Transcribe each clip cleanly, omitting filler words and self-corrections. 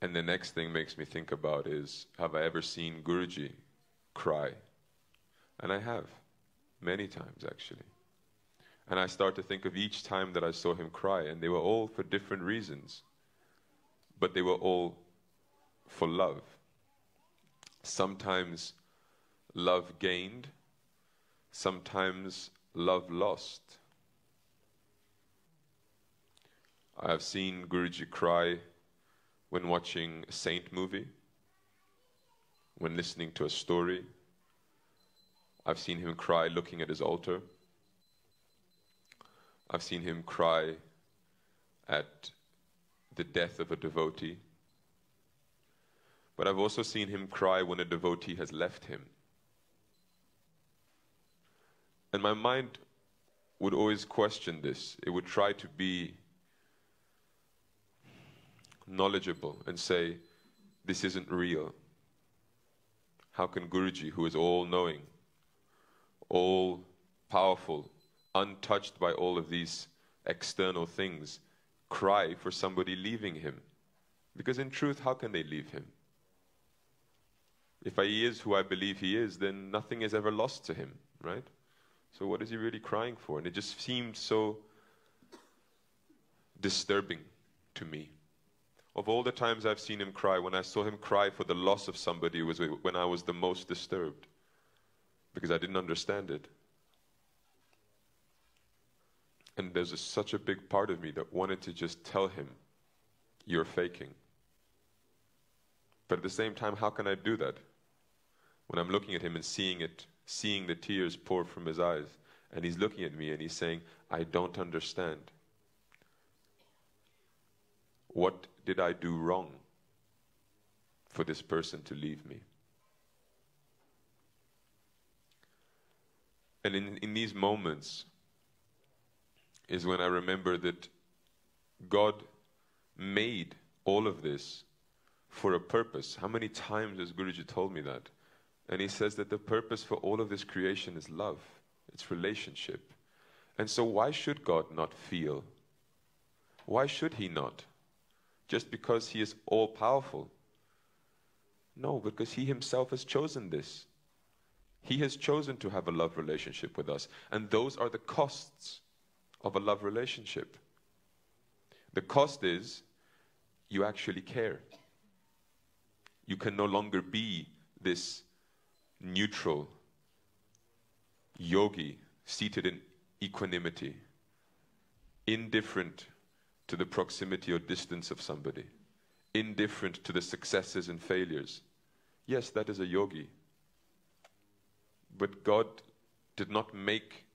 And the next thing makes me think about is, have I ever seen Guruji cry? And I have, many times actually. And I start to think of each time that I saw him cry, and they were all for different reasons, but they were all for love. Sometimes love gained, sometimes love lost. I have seen Guruji cry when watching a saint movie, when listening to a story. I've seen him cry looking at his altar. I've seen him cry at the death of a devotee. But I've also seen him cry when a devotee has left him. And my mind would always question this. It would try to be knowledgeable and say, this isn't real. How can Guruji, who is all-knowing, all-powerful, untouched by all of these external things, cry for somebody leaving him? Because in truth, how can they leave him? If he is who I believe he is, then nothing is ever lost to him, right? So what is he really crying for? And it just seemed so disturbing to me. Of all the times I've seen him cry, when I saw him cry for the loss of somebody, was when I was the most disturbed, because I didn't understand it. And there's such a big part of me that wanted to just tell him, you're faking. But at the same time, how can I do that? When I'm looking at him and seeing the tears pour from his eyes, and he's looking at me and he's saying, I don't understand. What did I do wrong for this person to leave me? And in these moments is when I remember that God made all of this for a purpose. How many times has Guruji told me that? And he says that the purpose for all of this creation is love. It's relationship. And so why should God not feel? Why should he not? Just because he is all-powerful? No, because he himself has chosen this. He has chosen to have a love relationship with us. And those are the costs of a love relationship. The cost is you actually care. You can no longer be this neutral yogi seated in equanimity, indifferent to the proximity or distance of somebody, indifferent to the successes and failures. Yes, that is a yogi. But God did not make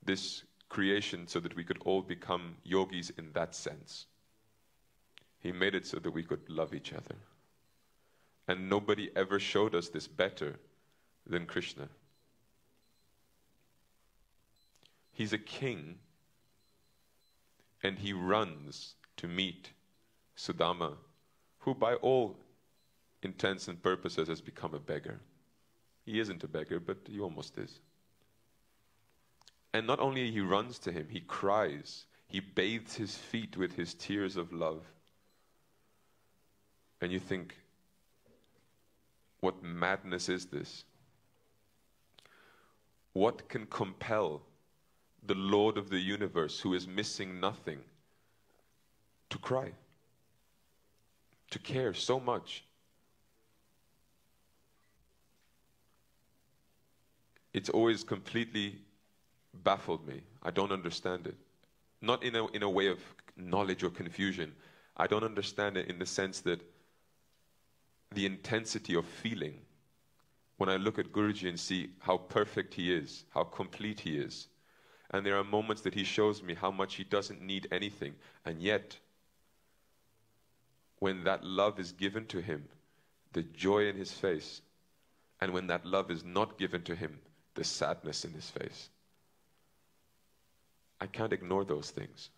this creation so that we could all become yogis in that sense. He made it so that we could love each other. And nobody ever showed us this better than Krishna. He's a king, and he runs to meet Sudama, who by all intents and purposes has become a beggar. He isn't a beggar, but he almost is. And not only he runs to him, he cries. He bathes his feet with his tears of love. And you think, what madness is this? What can compel the Lord of the universe, who is missing nothing, to cry, to care so much? It's always completely baffled me. I don't understand it. Not in a way of knowledge or confusion. I don't understand it in the sense that the intensity of feeling, when I look at Guruji and see how perfect he is, how complete he is, and there are moments that he shows me how much he doesn't need anything, and yet when that love is given to him, the joy in his face, and when that love is not given to him, the sadness in his face. I can't ignore those things.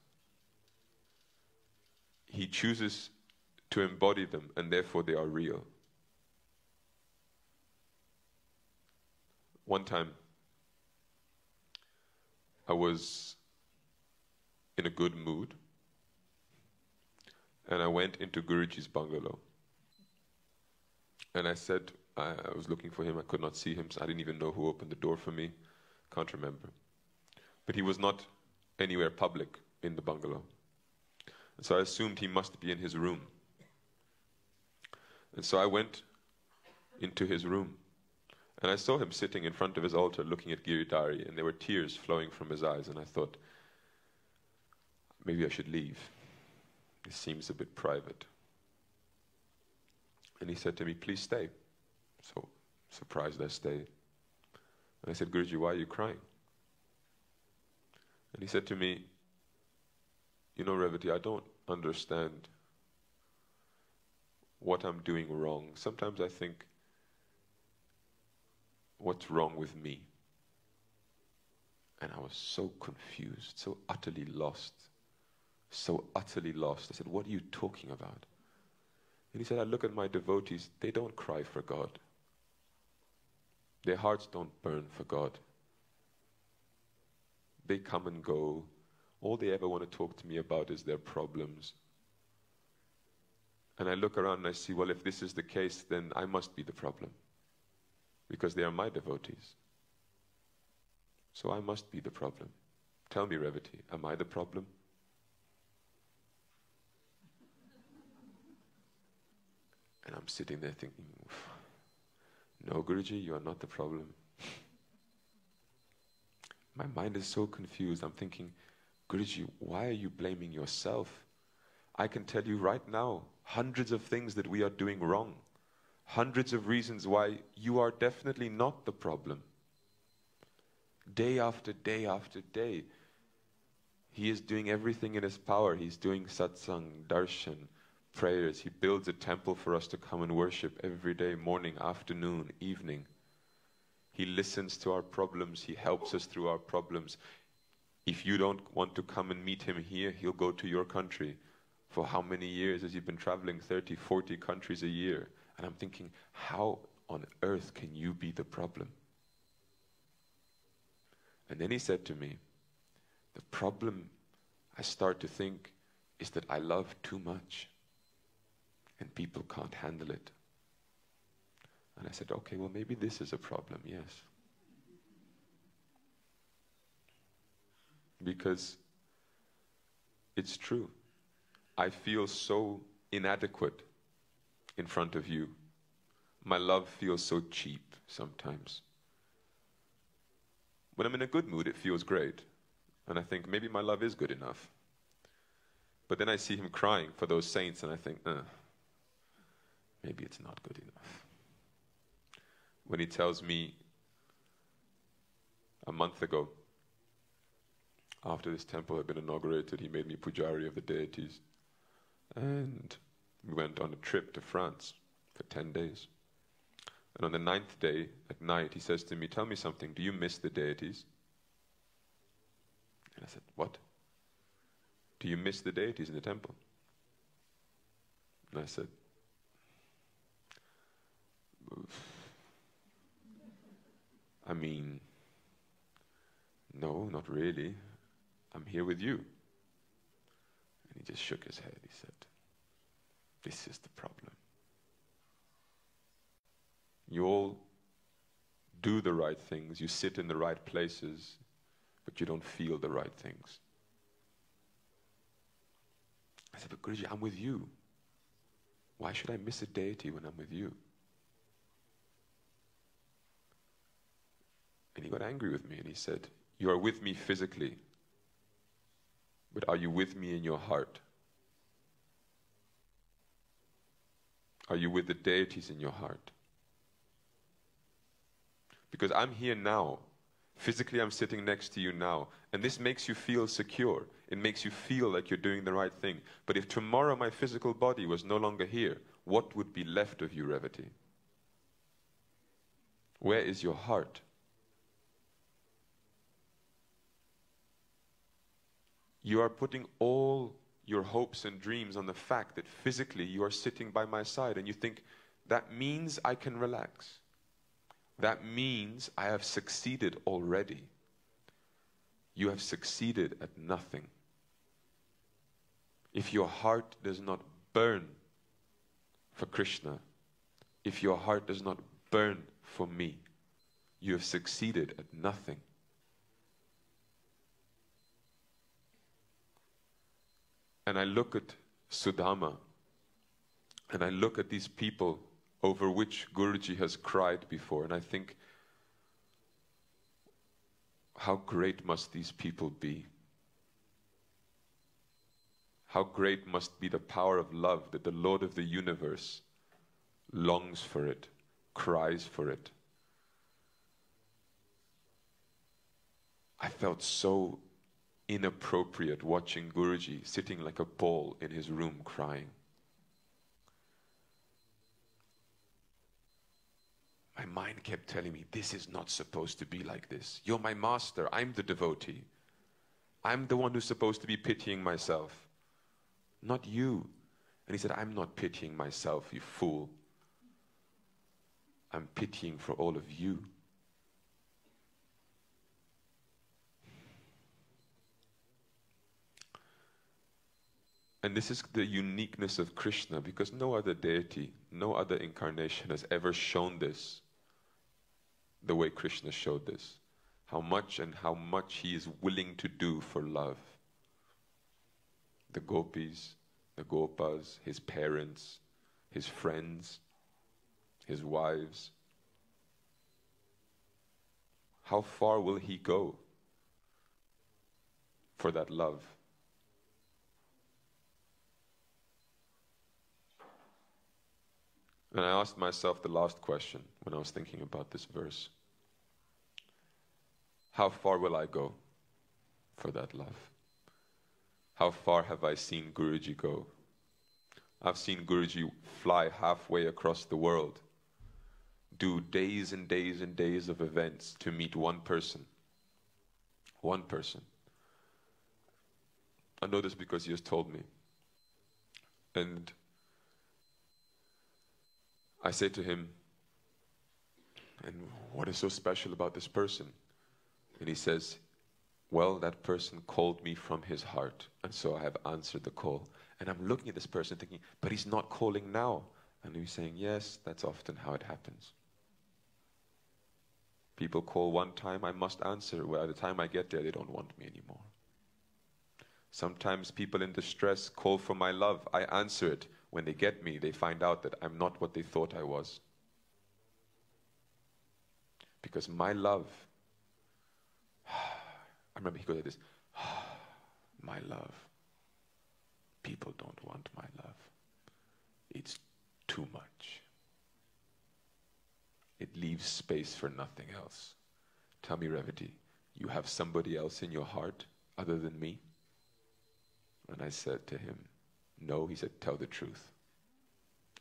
He chooses to embody them, and therefore they are real. One time, I was in a good mood, and I went into Guruji's bungalow. And I said, I was looking for him, I could not see him, so I didn't even know who opened the door for me. Can't remember. But he was not anywhere public in the bungalow. And so I assumed he must be in his room. And so I went into his room. And I saw him sitting in front of his altar looking at Giridhari, and there were tears flowing from his eyes. And I thought, maybe I should leave. This seems a bit private. And he said to me, please stay. So, surprised, I stayed. And I said, Guruji, why are you crying? And he said to me, you know, Revati, I don't understand what I'm doing wrong. Sometimes I think, what's wrong with me? And I was so confused, so utterly lost. So utterly lost. I said, what are you talking about? And he said, I look at my devotees, they don't cry for God. Their hearts don't burn for God. They come and go. All they ever want to talk to me about is their problems. And I look around and I see, well, if this is the case, then I must be the problem. Because they are my devotees. So I must be the problem. Tell me, Revati, am I the problem? And I'm sitting there thinking, no, Guruji, you are not the problem. My mind is so confused. I'm thinking, Guruji, why are you blaming yourself? I can tell you right now, hundreds of things that we are doing wrong. Hundreds of reasons why you are definitely not the problem. Day after day after day, he is doing everything in his power. He's doing satsang, darshan, prayers. He builds a temple for us to come and worship every day, morning, afternoon, evening. He listens to our problems. He helps us through our problems. If you don't want to come and meet him here, he'll go to your country. For how many years has he been traveling? 30, 40 countries a year. And I'm thinking, how on earth can you be the problem? And then he said to me, the problem, I start to think, is that I love too much. And people can't handle it. And I said, okay, well, maybe this is a problem, yes. Because it's true. I feel so inadequate in front of you. My love feels so cheap sometimes. When I'm in a good mood, it feels great. And I think, maybe my love is good enough. But then I see him crying for those saints, and I think, maybe it's not good enough. When he tells me a month ago, after this temple had been inaugurated, he made me pujari of the deities. And we went on a trip to France for 10 days. And on the 9th day, at night, he says to me, tell me something, do you miss the deities? And I said, what? Do you miss the deities in the temple? And I said, I mean, no, not really. I'm here with you. And he just shook his head. He said, this is the problem. You all do the right things, you sit in the right places, but you don't feel the right things. I said, but Guruji, I'm with you. Why should I miss a deity when I'm with you? And he got angry with me and he said, you are with me physically, but are you with me in your heart? Are you with the deities in your heart? Because I'm here now. Physically, I'm sitting next to you now. And this makes you feel secure. It makes you feel like you're doing the right thing. But if tomorrow my physical body was no longer here, what would be left of you, Revati? Where is your heart? You are putting all your hopes and dreams on the fact that physically you are sitting by my side and you think, that means I can relax. That means I have succeeded already. You have succeeded at nothing. If your heart does not burn for Krishna, if your heart does not burn for me, you have succeeded at nothing. And I look at Sudama, and I look at these people over which Guruji has cried before, and I think, how great must these people be? How great must be the power of love that the Lord of the universe longs for it, cries for it. I felt so inappropriate watching Guruji sitting like a ball in his room crying. My mind kept telling me, this is not supposed to be like this. You're my master, I'm the devotee. I'm the one who's supposed to be pitying myself, not you. And he said, I'm not pitying myself, you fool. I'm pitying for all of you. And this is the uniqueness of Krishna, because no other deity, no other incarnation has ever shown this the way Krishna showed this. How much he is willing to do for love. The gopis, the gopas, his parents, his friends, his wives. How far will he go for that love? And I asked myself the last question when I was thinking about this verse. How far will I go for that love? How far have I seen Guruji go? I've seen Guruji fly halfway across the world, do days and days and days of events to meet one person. One person. I know this because he has told me. And I say to him, and what is so special about this person? And he says, well, that person called me from his heart, and so I have answered the call. And I'm looking at this person thinking, but he's not calling now. And he's saying, yes, that's often how it happens. People call one time, I must answer. Well, by the time I get there, they don't want me anymore. Sometimes people in distress call for my love. I answer it. When they get me, they find out that I'm not what they thought I was. Because my love, I remember he goes like this, my love. People don't want my love. It's too much. It leaves space for nothing else. Tell me, Revati, you have somebody else in your heart other than me? And I said to him, no. He said, tell the truth.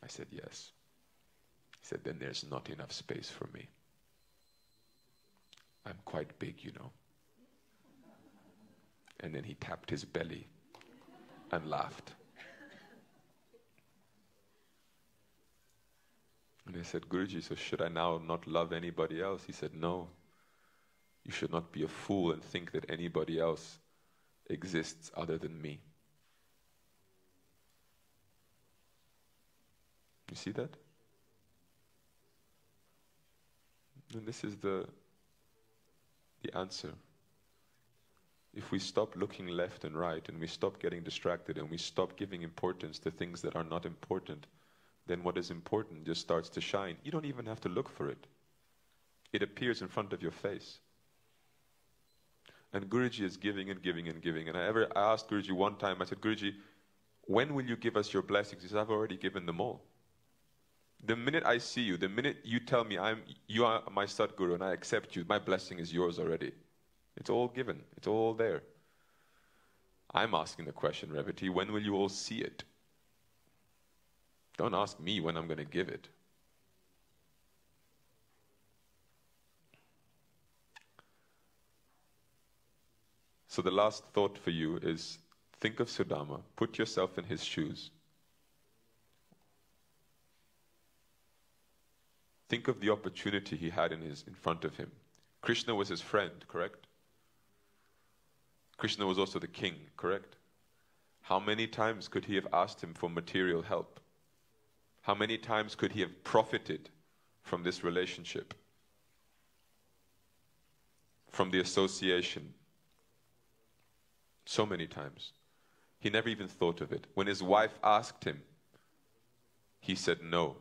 I said, yes. He said, then there's not enough space for me. I'm quite big, you know. And then he tapped his belly and laughed. And I said, Guruji, so should I now not love anybody else? He said, no. You should not be a fool and think that anybody else exists other than me. You see that? And this is the answer. If we stop looking left and right, and we stop getting distracted, and we stop giving importance to things that are not important, then what is important just starts to shine. You don't even have to look for it. It appears in front of your face. And Guruji is giving and giving and giving. And I asked Guruji one time, I said, Guruji, when will you give us your blessings? He said, I've already given them all. The minute I see you, the minute you tell me you are my Sadguru and I accept you, my blessing is yours already. It's all given. It's all there. I'm asking the question, Revati, when will you all see it? Don't ask me when I'm going to give it. So the last thought for you is, think of Sudama, put yourself in his shoes. Think of the opportunity he had in front of him. Krishna was his friend, correct? Krishna was also the king, correct? How many times could he have asked him for material help? How many times could he have profited from this relationship? From the association? So many times. He never even thought of it. When his wife asked him, he said no.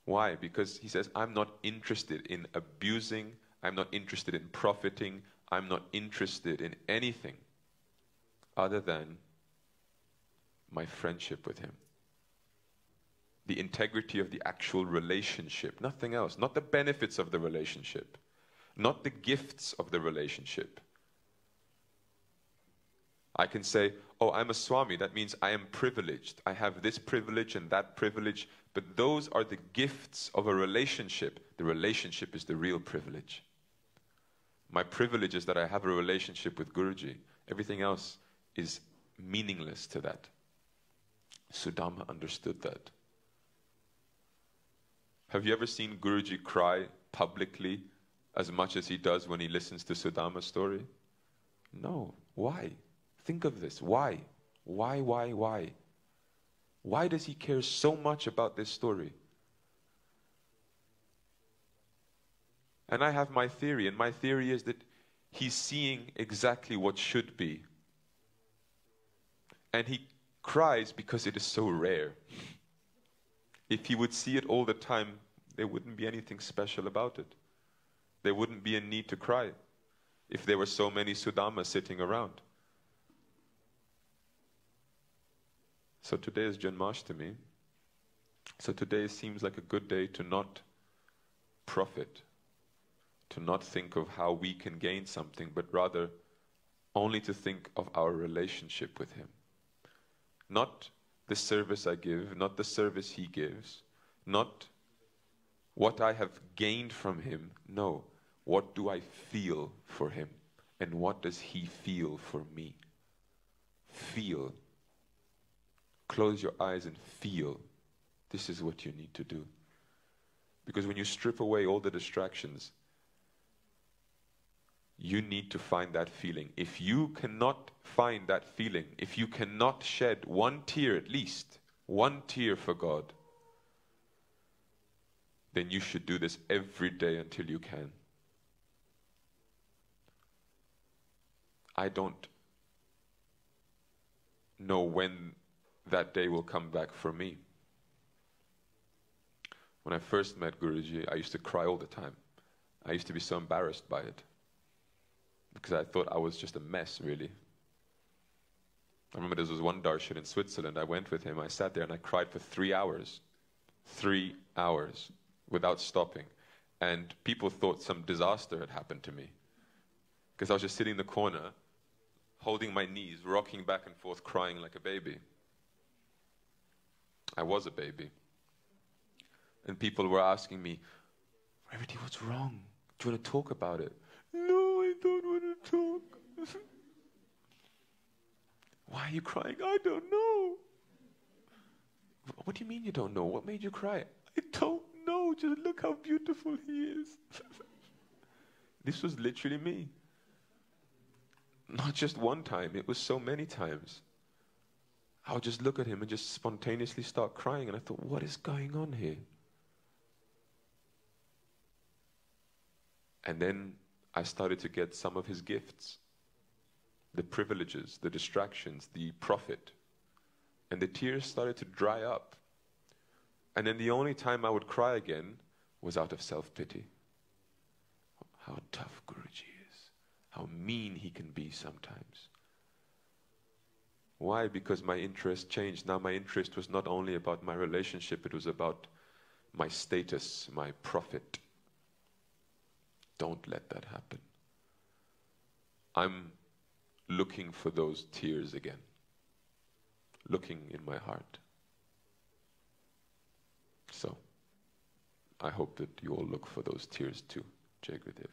Why? Because he says, I'm not interested in abusing, I'm not interested in profiting, I'm not interested in anything other than my friendship with him. The integrity of the actual relationship, nothing else. Not the benefits of the relationship, not the gifts of the relationship. I can say, oh, I'm a Swami, that means I am privileged. I have this privilege and that privilege, but those are the gifts of a relationship. The relationship is the real privilege. My privilege is that I have a relationship with Guruji. Everything else is meaningless to that. Sudama understood that. Have you ever seen Guruji cry publicly as much as he does when he listens to Sudama's story? No. Why? Think of this. Why? Why? Why does he care so much about this story? And I have my theory, and my theory is that he's seeing exactly what should be. And he cries because it is so rare. If he would see it all the time, there wouldn't be anything special about it. There wouldn't be a need to cry if there were so many Sudamas sitting around. So today is Janmashtami. So today seems like a good day to not profit, to not think of how we can gain something, but rather only to think of our relationship with him. Not the service I give, not the service he gives, not what I have gained from him. No, what do I feel for him? And what does he feel for me? Feel. Close your eyes and feel. This is what you need to do. Because when you strip away all the distractions, you need to find that feeling. If you cannot find that feeling, if you cannot shed one tear at least, one tear for God, then you should do this every day until you can. I don't know when that day will come back for me. When I first met Guruji, I used to cry all the time. I used to be so embarrassed by it, because I thought I was just a mess, really. I remember there was one darshan in Switzerland. I went with him. I sat there and I cried for 3 hours. 3 hours without stopping. And people thought some disaster had happened to me, because I was just sitting in the corner, holding my knees, rocking back and forth, crying like a baby. I was a baby. And people were asking me, Revati, what's wrong? Do you want to talk about it? No, I don't want to talk. Why are you crying? I don't know. What do you mean you don't know? What made you cry? I don't know. Just look how beautiful he is. This was literally me. Not just one time. It was so many times. I would just look at him and just spontaneously start crying. And I thought, what is going on here? And then I started to get some of his gifts. The privileges, the distractions, the profit. And the tears started to dry up. And then the only time I would cry again was out of self-pity. How tough Guruji is. How mean he can be sometimes. Why? Because my interest changed. Now my interest was not only about my relationship, it was about my status, my profit. Don't let that happen. I'm looking for those tears again. Looking in my heart. So, I hope that you all look for those tears too, Jai Gurudev.